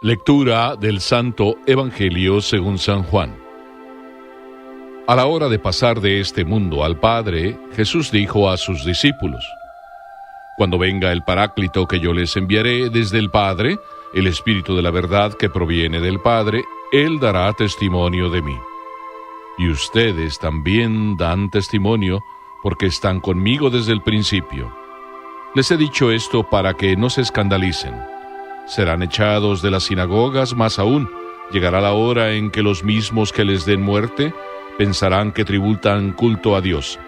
Lectura del Santo Evangelio según San Juan. A la hora de pasar de este mundo al Padre, Jesús dijo a sus discípulos: Cuando venga el Paráclito que yo les enviaré desde el Padre, el Espíritu de la verdad que proviene del Padre, Él dará testimonio de mí. Y ustedes también dan testimonio, porque están conmigo desde el principio. Les he dicho esto para que no se escandalicen. Serán echados de las sinagogas, más aún, llegará la hora en que los mismos que les den muerte pensarán que tributan culto a Dios.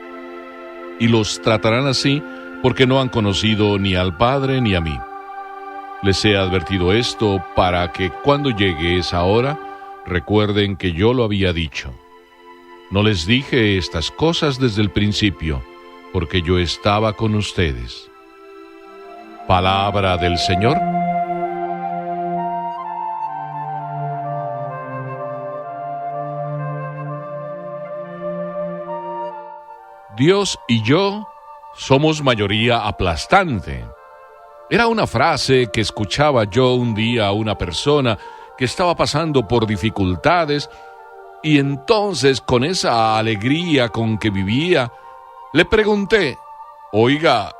Y los tratarán así porque no han conocido ni al Padre ni a mí. Les he advertido esto para que cuando llegue esa hora, recuerden que yo lo había dicho. No les dije estas cosas desde el principio, porque yo estaba con ustedes. Palabra del Señor. Dios y yo somos mayoría aplastante. Era una frase que escuchaba yo un día a una persona que estaba pasando por dificultades, y entonces, con esa alegría con que vivía, le pregunté: oiga,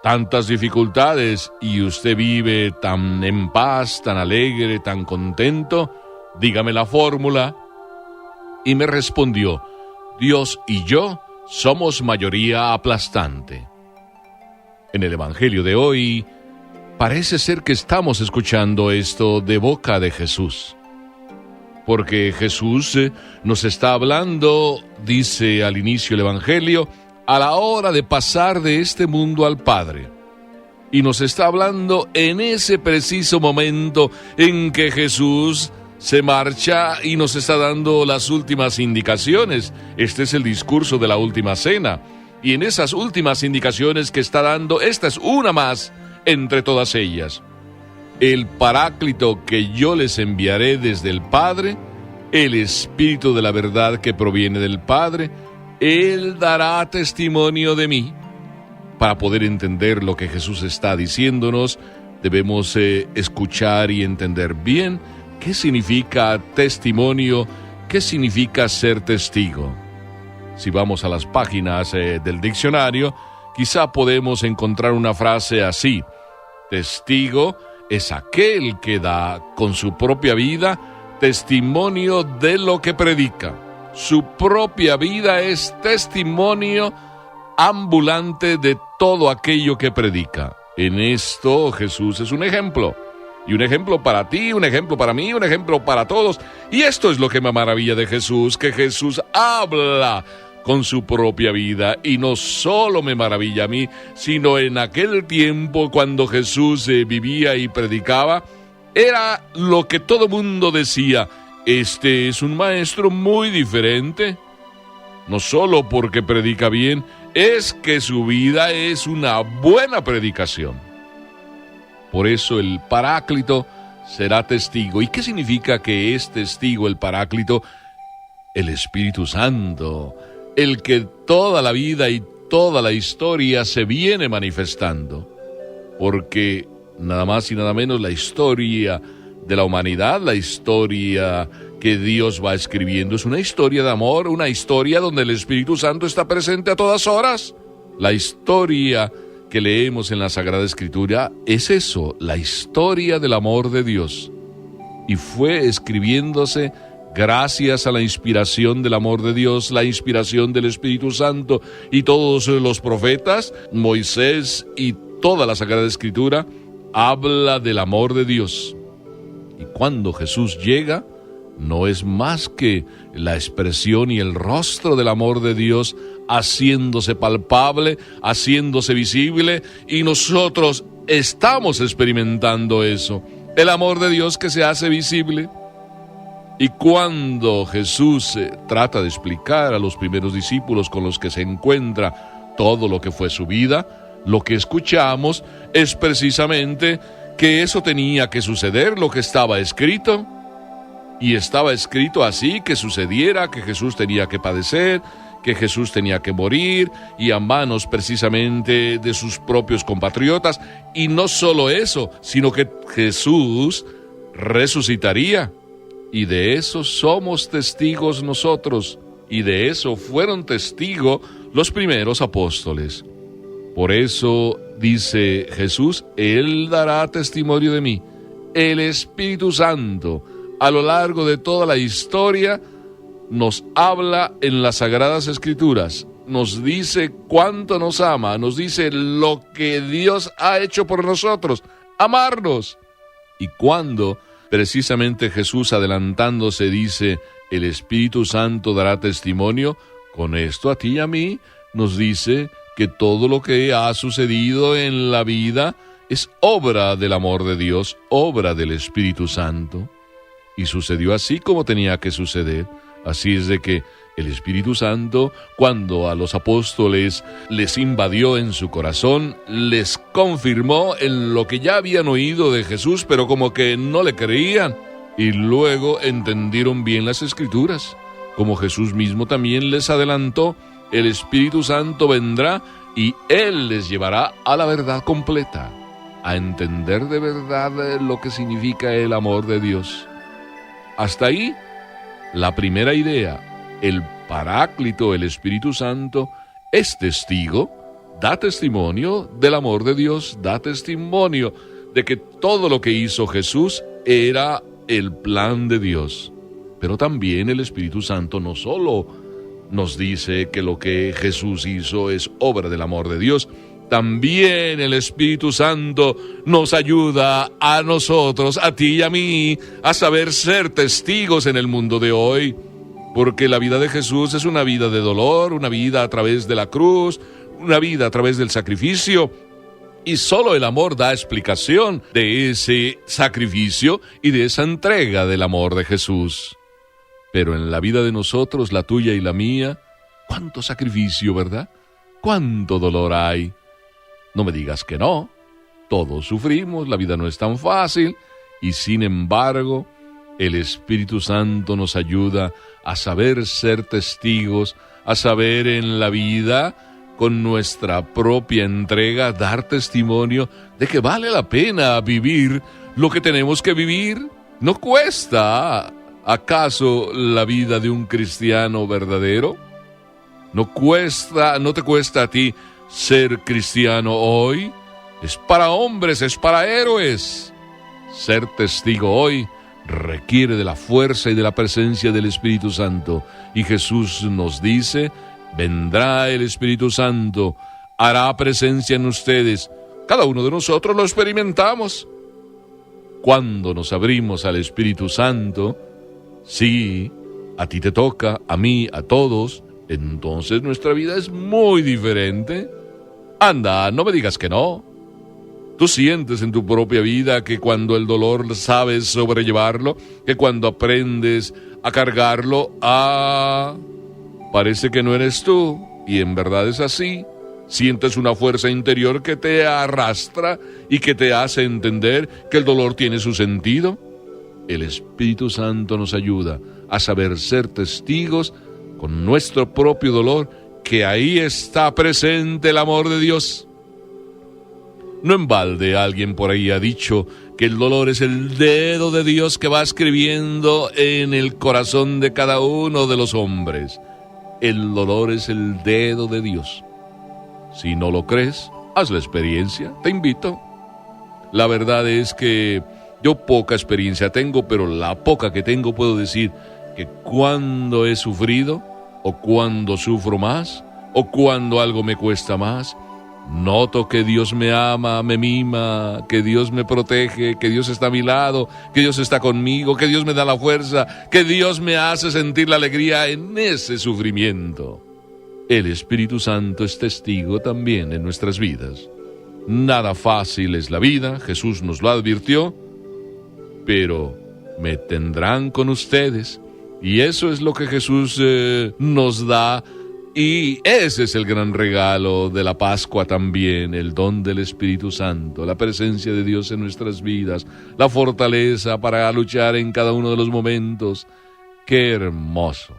tantas dificultades y usted vive tan en paz, tan alegre, tan contento, dígame la fórmula. Y me respondió: Dios y yo somos mayoría aplastante. En el Evangelio de hoy, parece ser que estamos escuchando esto de boca de Jesús. Porque Jesús nos está hablando, dice al inicio del Evangelio, a la hora de pasar de este mundo al Padre. Y nos está hablando en ese preciso momento en que Jesús se marcha y nos está dando las últimas indicaciones. Este es el discurso de la última cena. Y en esas últimas indicaciones que está dando, esta es una más entre todas ellas. El Paráclito que yo les enviaré desde el Padre, el Espíritu de la verdad que proviene del Padre, Él dará testimonio de mí. Para poder entender lo que Jesús está diciéndonos, debemos escuchar y entender bien qué significa testimonio, qué significa ser testigo. Si vamos a las páginas del diccionario, quizá podemos encontrar una frase así: testigo es aquel que da con su propia vida testimonio de lo que predica. Su propia vida es testimonio ambulante de todo aquello que predica. En esto Jesús es un ejemplo. Y un ejemplo para ti, un ejemplo para mí, un ejemplo para todos. Y esto es lo que me maravilla de Jesús, que Jesús habla con su propia vida. Y no solo me maravilla a mí, sino en aquel tiempo cuando Jesús vivía y predicaba, era lo que todo mundo decía: este es un maestro muy diferente. No solo porque predica bien, es que su vida es una buena predicación. Por eso el Paráclito será testigo. ¿Y qué significa que es testigo el Paráclito? El Espíritu Santo, el que toda la vida y toda la historia se viene manifestando. Porque nada más y nada menos la historia de la humanidad, la historia que Dios va escribiendo, es una historia de amor, una historia donde el Espíritu Santo está presente a todas horas. La historia que leemos en la Sagrada Escritura es eso, la historia del amor de Dios. Y fue escribiéndose gracias a la inspiración del amor de Dios, la inspiración del Espíritu Santo, y todos los profetas, Moisés y toda la Sagrada Escritura habla del amor de Dios. Y cuando Jesús llega, no es más que la expresión y el rostro del amor de Dios haciéndose palpable, haciéndose visible, y nosotros estamos experimentando eso, el amor de Dios que se hace visible. Y cuando Jesús trata de explicar a los primeros discípulos con los que se encuentra todo lo que fue su vida, lo que escuchamos es precisamente que eso tenía que suceder, lo que estaba escrito. Y estaba escrito así, que sucediera, que Jesús tenía que padecer, que Jesús tenía que morir, y a manos precisamente de sus propios compatriotas. Y no solo eso, sino que Jesús resucitaría. Y de eso somos testigos nosotros, y de eso fueron testigos los primeros apóstoles. Por eso dice Jesús, Él dará testimonio de mí. El Espíritu Santo, a lo largo de toda la historia, nos habla en las Sagradas Escrituras, nos dice cuánto nos ama, nos dice lo que Dios ha hecho por nosotros, amarnos. Y cuando precisamente Jesús, adelantándose, dice, el Espíritu Santo dará testimonio, con esto a ti y a mí nos dice que todo lo que ha sucedido en la vida es obra del amor de Dios, obra del Espíritu Santo. Y sucedió así como tenía que suceder. Así es de que el Espíritu Santo, cuando a los apóstoles les invadió en su corazón, les confirmó en lo que ya habían oído de Jesús, pero como que no le creían. Y luego entendieron bien las Escrituras. Como Jesús mismo también les adelantó, el Espíritu Santo vendrá y Él les llevará a la verdad completa, a entender de verdad lo que significa el amor de Dios. Hasta ahí, la primera idea, el Paráclito, el Espíritu Santo, es testigo, da testimonio del amor de Dios, da testimonio de que todo lo que hizo Jesús era el plan de Dios. Pero también el Espíritu Santo no solo nos dice que lo que Jesús hizo es obra del amor de Dios, también el Espíritu Santo nos ayuda a nosotros, a ti y a mí, a saber ser testigos en el mundo de hoy. Porque la vida de Jesús es una vida de dolor, una vida a través de la cruz, una vida a través del sacrificio. Y solo el amor da explicación de ese sacrificio y de esa entrega del amor de Jesús. Pero en la vida de nosotros, la tuya y la mía, cuánto sacrificio, ¿verdad? Cuánto dolor hay. No me digas que no. Todos sufrimos, la vida no es tan fácil, y sin embargo, el Espíritu Santo nos ayuda a saber ser testigos, a saber en la vida, con nuestra propia entrega, dar testimonio de que vale la pena vivir lo que tenemos que vivir. No cuesta, ¿acaso, la vida de un cristiano verdadero? No te cuesta a ti ser cristiano hoy. Es para hombres, es para héroes. Ser testigo hoy requiere de la fuerza y de la presencia del Espíritu Santo. Y Jesús nos dice, vendrá el Espíritu Santo, hará presencia en ustedes. Cada uno de nosotros lo experimentamos. Cuando nos abrimos al Espíritu Santo, sí, a ti te toca, a mí, a todos, entonces nuestra vida es muy diferente. Anda, no me digas que no. Tú sientes en tu propia vida que cuando el dolor sabes sobrellevarlo, que cuando aprendes a cargarlo, parece que no eres tú, y en verdad es así. Sientes una fuerza interior que te arrastra y que te hace entender que el dolor tiene su sentido. El Espíritu Santo nos ayuda a saber ser testigos con nuestro propio dolor, que ahí está presente el amor de Dios. No en balde alguien por ahí ha dicho que el dolor es el dedo de Dios que va escribiendo en el corazón de cada uno de los hombres. El dolor es el dedo de Dios. Si no lo crees, haz la experiencia, te invito. La verdad es que yo poca experiencia tengo, pero la poca que tengo puedo decir que cuando he sufrido, o cuando sufro más, o cuando algo me cuesta más, noto que Dios me ama, me mima, que Dios me protege, que Dios está a mi lado, que Dios está conmigo, que Dios me da la fuerza, que Dios me hace sentir la alegría en ese sufrimiento. El Espíritu Santo es testigo también en nuestras vidas. Nada fácil es la vida, Jesús nos lo advirtió, pero me tendrán con ustedes. Y eso es lo que Jesús nos da. Y ese es el gran regalo de la Pascua también, el don del Espíritu Santo, la presencia de Dios en nuestras vidas, la fortaleza para luchar en cada uno de los momentos. ¡Qué hermoso!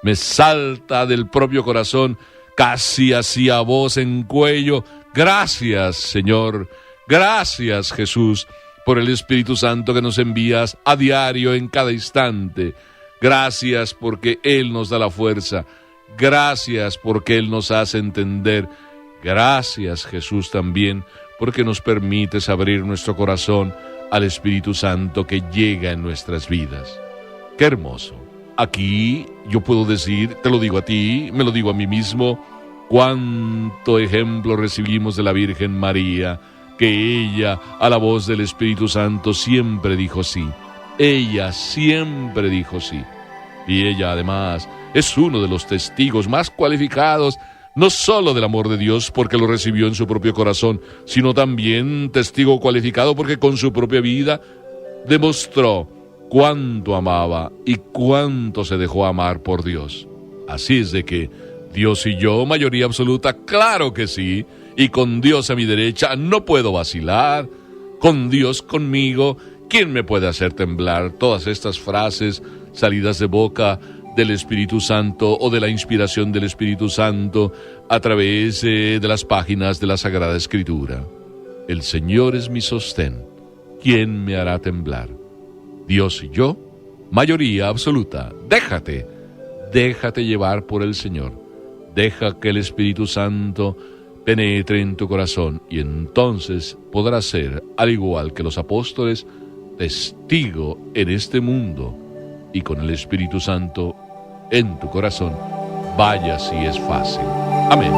Me salta del propio corazón, casi así a voz en cuello. Gracias, Señor. Gracias, Jesús, por el Espíritu Santo que nos envías a diario en cada instante. Gracias porque Él nos da la fuerza. Gracias porque Él nos hace entender. Gracias, Jesús, también porque nos permites abrir nuestro corazón al Espíritu Santo que llega en nuestras vidas. ¡Qué hermoso! Aquí yo puedo decir, te lo digo a ti, me lo digo a mí mismo, cuánto ejemplo recibimos de la Virgen María, que ella, a la voz del Espíritu Santo, siempre dijo sí. Ella siempre dijo sí. Y ella, además, es uno de los testigos más cualificados, no solo del amor de Dios porque lo recibió en su propio corazón, sino también testigo cualificado porque con su propia vida demostró cuánto amaba y cuánto se dejó amar por Dios. Así es de que Dios y yo, mayoría absoluta, claro que sí, y con Dios a mi derecha no puedo vacilar, con Dios conmigo, ¿quién me puede hacer temblar? Todas estas frases salidas de boca del Espíritu Santo o de la inspiración del Espíritu Santo a través de las páginas de la Sagrada Escritura. El Señor es mi sostén, ¿quién me hará temblar? Dios y yo, mayoría absoluta, déjate llevar por el Señor. Deja que el Espíritu Santo penetre en tu corazón y entonces podrás ser, al igual que los apóstoles, testigo en este mundo y con el Espíritu Santo en tu corazón. Vaya si es fácil. Amén.